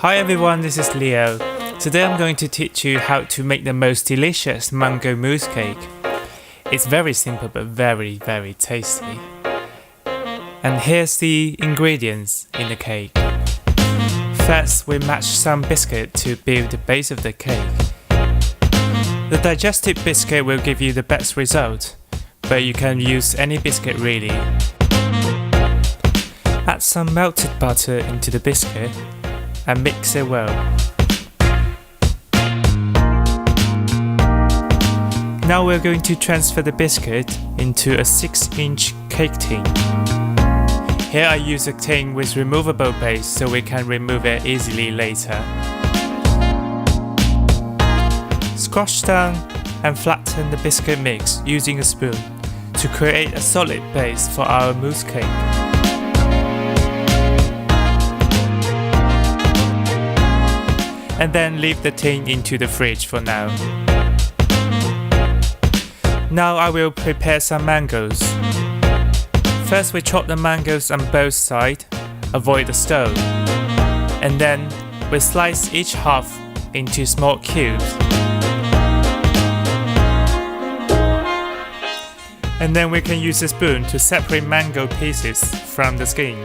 Hi everyone, this is Leo. Today I'm going to teach you how to make the most delicious mango mousse cake. It's very simple but very tasty. And here's the ingredients in the cake. First, we mash some biscuit to build the base of the cake. The digestive biscuit will give you the best result, but you can use any biscuit really. Add some melted butter into the biscuit and mix it well. Now we're going to transfer the biscuit into a 6-inch cake tin. Here I use a tin with removable base so we can remove it easily later. Squash down and flatten the biscuit mix using a spoon to create a solid base for our mousse cake. And then leave the tin into the fridge for now. Now I will prepare some mangoes. First we chop the mangoes on both sides, avoid the stone. And then we slice each half into small cubes. And then we can use a spoon to separate mango pieces from the skin.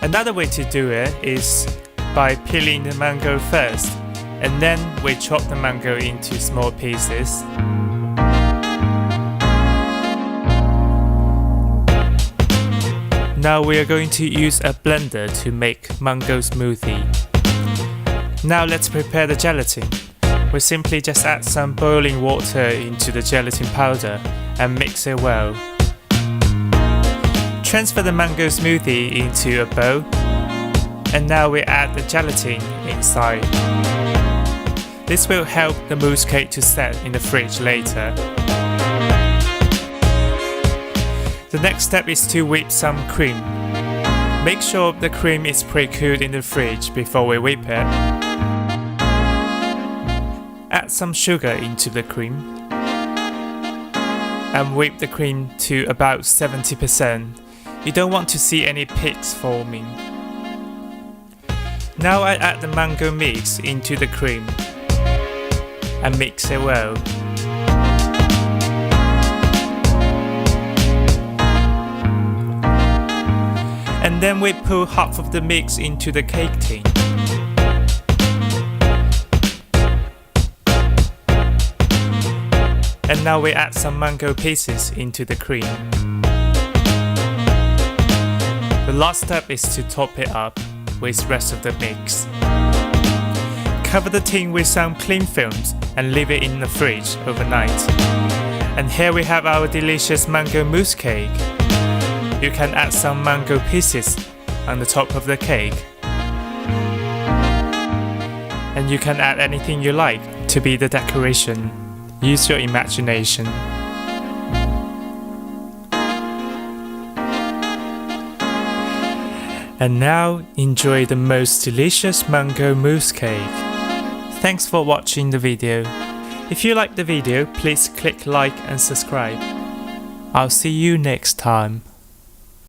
Another way to do it is by peeling the mango first, and then we chop the mango into small pieces. Now we are going to use a blender to make mango smoothie. Now let's prepare the gelatin. We simply just add some boiling water into the gelatin powder and mix it well. Transfer the mango smoothie into a bowl, and now we add the gelatin inside. This will help the mousse cake to set in the fridge later. The next step is to whip some cream. Make sure the cream is pre-cooled in the fridge before we whip it. Add some sugar into the cream and whip the cream to about 70%. You don't want to see any peaks forming. Now I add the mango mix into the cream and mix it well. And then we pour half of the mix into the cake tin. And now we add some mango pieces into the cream. The last step is to top it up with the rest of the mix. Cover the tin with some cling films and leave it in the fridge overnight. And here we have our delicious mango mousse cake. You can add some mango pieces on the top of the cake. And you can add anything you like to be the decoration. Use your imagination. And now enjoy the most delicious mango mousse cake. Thanks for watching the video. If you liked the video, please click like and subscribe. I'll see you next time.